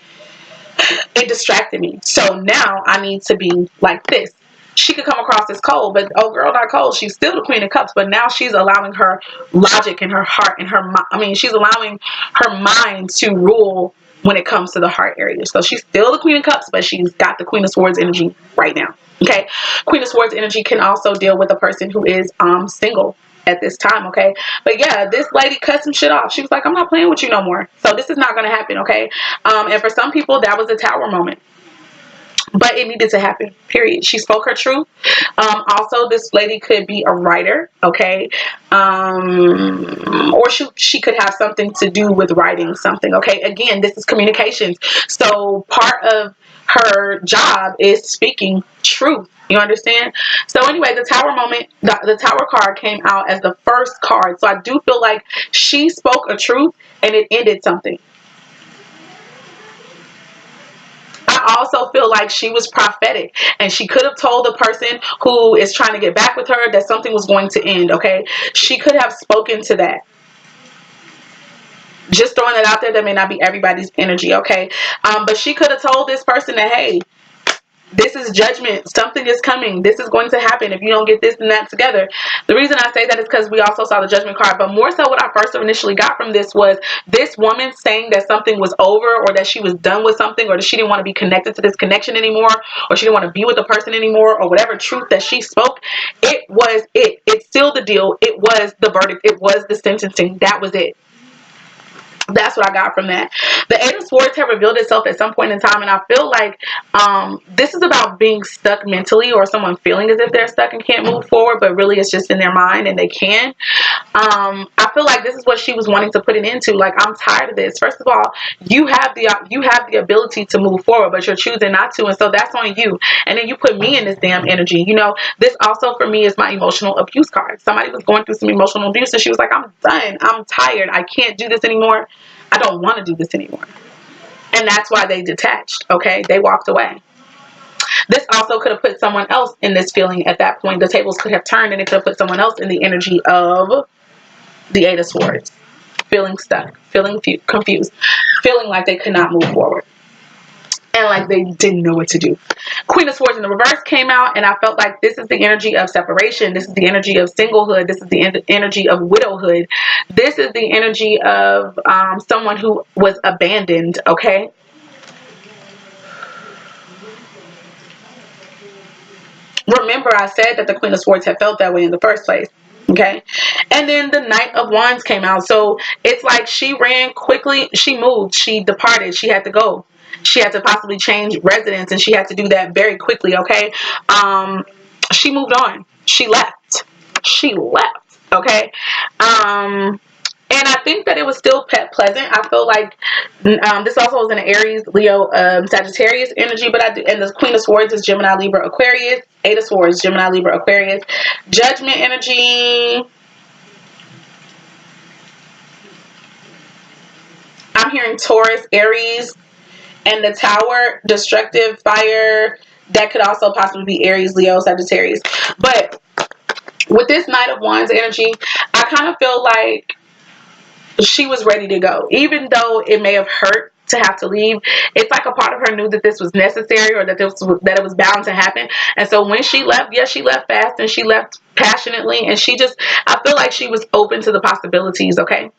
it distracted me. So now I need to be like this. She could come across as cold, but oh girl, not cold. She's still the Queen of Cups, but now she's allowing her logic and her heart and she's allowing her mind to rule when it comes to the heart area. So she's still the Queen of Cups, but she's got the Queen of Swords energy right now. Okay. Queen of Swords energy can also deal with a person who is single at this time. Okay. But yeah, this lady cut some shit off. She was like, I'm not playing with you no more. So this is not going to happen. Okay. And for some people, that was a tower moment. But it needed to happen, period. She spoke her truth. Also, this lady could be a writer, okay? Or she could have something to do with writing something, okay? Again, this is communications. So part of her job is speaking truth. You understand? So anyway, the tower moment, the tower card came out as the first card. So I do feel like she spoke a truth and it ended something. I also feel like she was prophetic, and she could have told the person who is trying to get back with her that something was going to end, okay? She could have spoken to that. Just throwing it out there, that may not be everybody's energy, okay? But she could have told this person that, hey, this is judgment. Something is coming. This is going to happen if you don't get this and that together. The reason I say that is because we also saw the judgment card. But more so, what I first initially got from this was this woman saying that something was over, or that she was done with something, or that she didn't want to be connected to this connection anymore, or she didn't want to be with the person anymore, or whatever truth that she spoke. It was it. It sealed the deal. It was the verdict. It was the sentencing. That was it. That's what I got from that. The Eight of Swords have revealed itself at some point in time, and I feel like this is about being stuck mentally, or someone feeling as if they're stuck and can't move forward, but really it's just in their mind and they can. I feel like this is what she was wanting to put it into. Like, I'm tired of this. First of all, you have the ability to move forward, but you're choosing not to, and so that's on you. And then you put me in this damn energy. This also for me is my emotional abuse card. Somebody was going through some emotional abuse, and she was like, I'm done. I'm tired. I can't do this anymore. I don't want to do this anymore. And that's why they detached, okay? They walked away. This also could have put someone else in this feeling at that point. The tables could have turned, and it could have put someone else in the energy of the Eight of Swords. Feeling stuck, feeling confused, feeling like they could not move forward. And like they didn't know what to do. Queen of Swords in the reverse came out, and I felt like this is the energy of separation. This is the energy of singlehood. This is the energy of widowhood. This is the energy of someone who was abandoned, okay? Remember, I said that the Queen of Swords had felt that way in the first place. Okay. And then the Knight of Wands came out. So it's like she ran quickly. She moved. She departed. She had to go. She had to possibly change residence, and she had to do that very quickly. Okay. She moved on. She left. She left. Okay. And I think that it was still pleasant. I feel like this also was an Aries, Leo, Sagittarius energy, but and the Queen of Swords is Gemini, Libra, Aquarius. Eight of Swords, Gemini, Libra, Aquarius. Judgment energy. I'm hearing Taurus, Aries, and the Tower, destructive fire. That could also possibly be Aries, Leo, Sagittarius. But with this Knight of Wands energy, I kind of feel like she was ready to go. Even though it may have hurt to have to leave, it's like a part of her knew that this was necessary, or that it was bound to happen. And so when she left, yes, she left fast, and she left passionately, and I feel like she was open to the possibilities, okay?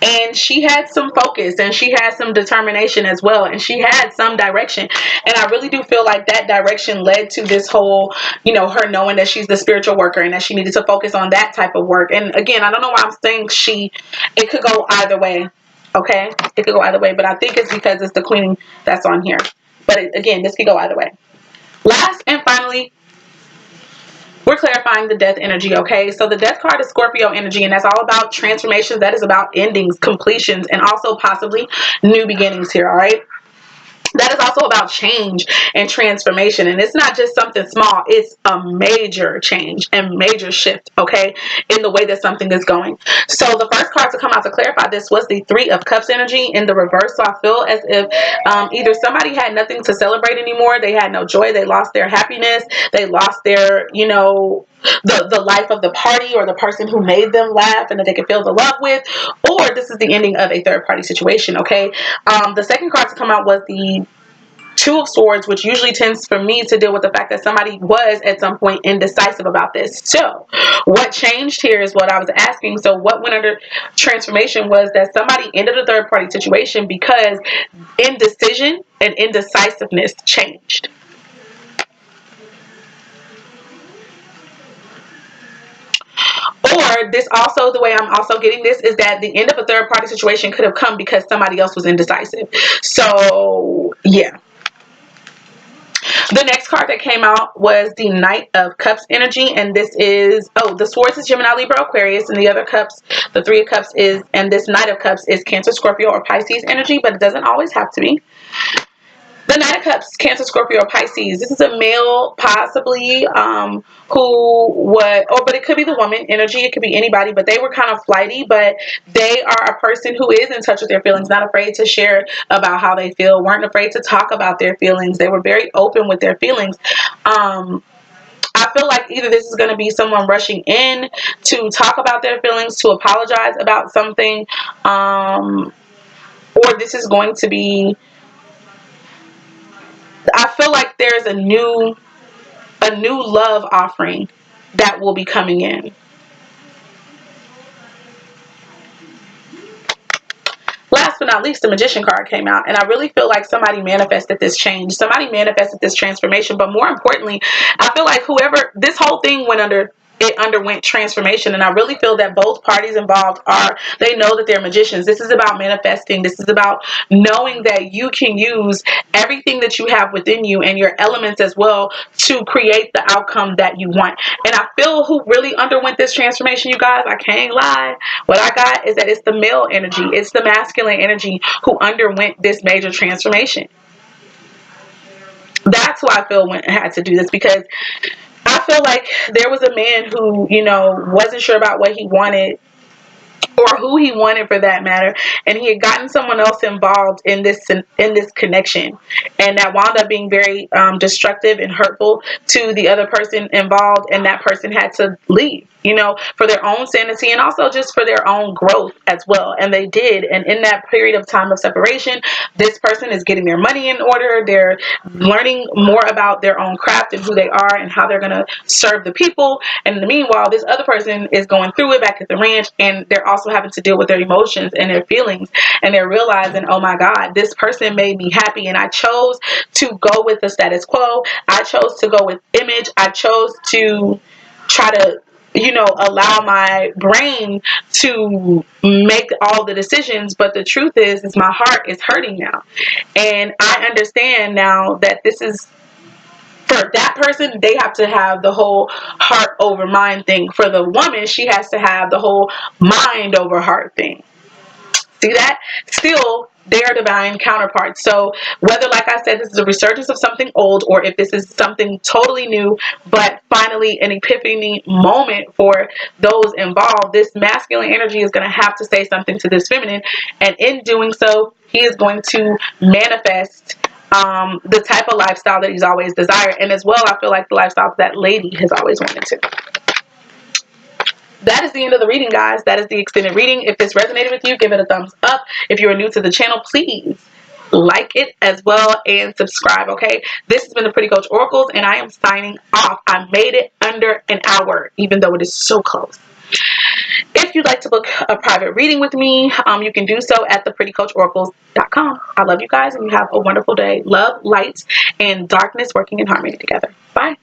and she had some focus and she had some determination as well, and she had some direction. And I really do feel like that direction led to this whole, her knowing that she's the spiritual worker and that she needed to focus on that type of work. And again, I don't know why I'm saying it could go either way. Okay, it could go either way, but I think it's because it's the queen that's on here. But again, this could go either way. Last and finally, we're clarifying the death energy, okay? So the death card is Scorpio energy, and that's all about transformations. That is about endings, completions, and also possibly new beginnings here, all right? That is also about change and transformation. And it's not just something small, it's a major change and major shift, okay, in the way that something is going. So the first card to come out to clarify this was the Three of Cups energy in the reverse. So I feel as if either somebody had nothing to celebrate anymore, they had no joy, they lost their happiness, they lost their, the life of the party or the person who made them laugh and that they could feel the love with, or this is the ending of a third party situation, okay? The second card to come out was the Two of Swords, which usually tends for me to deal with the fact that somebody was at some point indecisive about this. So what changed here is what I was asking. So what went under transformation was that somebody ended a third party situation because indecision and indecisiveness changed. Or this also, the way I'm also getting this is that the end of a third party situation could have come because somebody else was indecisive. So yeah. The next card that came out was the Knight of Cups energy, and this is, the Swords is Gemini, Libra, Aquarius, and the other cups, the Three of Cups is, and this Knight of Cups is Cancer, Scorpio, or Pisces energy, but it doesn't always have to be. The Knight of Cups, Cancer, Scorpio, or Pisces. This is a male, possibly, but it could be the woman energy. It could be anybody, but they were kind of flighty, but they are a person who is in touch with their feelings, not afraid to share about how they feel, weren't afraid to talk about their feelings. They were very open with their feelings. I feel like either this is going to be someone rushing in to talk about their feelings, to apologize about something, or this is going to be, I feel like there's a new love offering that will be coming in. Last but not least, the Magician card came out, and I really feel like somebody manifested this change. Somebody manifested this transformation, but more importantly, I feel like this whole thing underwent transformation, and I really feel that both parties involved they know that they're magicians. This is about manifesting. This is about knowing that you can use everything that you have within you and your elements as well to create the outcome that you want. And I feel who really underwent this transformation, you guys, I can't lie. What I got is that it's the male energy, it's the masculine energy who underwent this major transformation. That's who I feel had to do this, because I feel like there was a man who, wasn't sure about what he wanted, or who he wanted for that matter, and he had gotten someone else involved in this connection, and that wound up being very destructive and hurtful to the other person involved, and that person had to leave, for their own sanity and also just for their own growth as well. And they did. And in that period of time of separation, this person is getting their money in order. They're learning more about their own craft and who they are and how they're going to serve the people. And in the meanwhile, this other person is going through it back at the ranch, and they're also having to deal with their emotions and their feelings, and they're realizing, oh my God, this person made me happy, and I chose to go with the status quo. I chose to go with image. I chose to try to allow my brain to make all the decisions, but the truth is my heart is hurting now, and I understand now that this is, for that person, they have to have the whole heart over mind thing. For the woman, she has to have the whole mind over heart thing. See that? Still, they are divine counterparts. So whether, like I said, this is a resurgence of something old, or if this is something totally new, but finally an epiphany moment for those involved, this masculine energy is going to have to say something to this feminine. And in doing so, he is going to manifest the type of lifestyle that he's always desired. And as well, I feel like the lifestyle that lady has always wanted to. That is the end of the reading, guys. That is the extended reading. If this resonated with you, give it a thumbs up. If you are new to the channel, please like it as well and subscribe, okay? This has been the Pretty Coach Oracles, and I am signing off. I made it under an hour, even though it is so close. If you'd like to book a private reading with me, you can do so at theprettycoachoracles.com. I love you guys, and you have a wonderful day. Love, light, and darkness working in harmony together. Bye.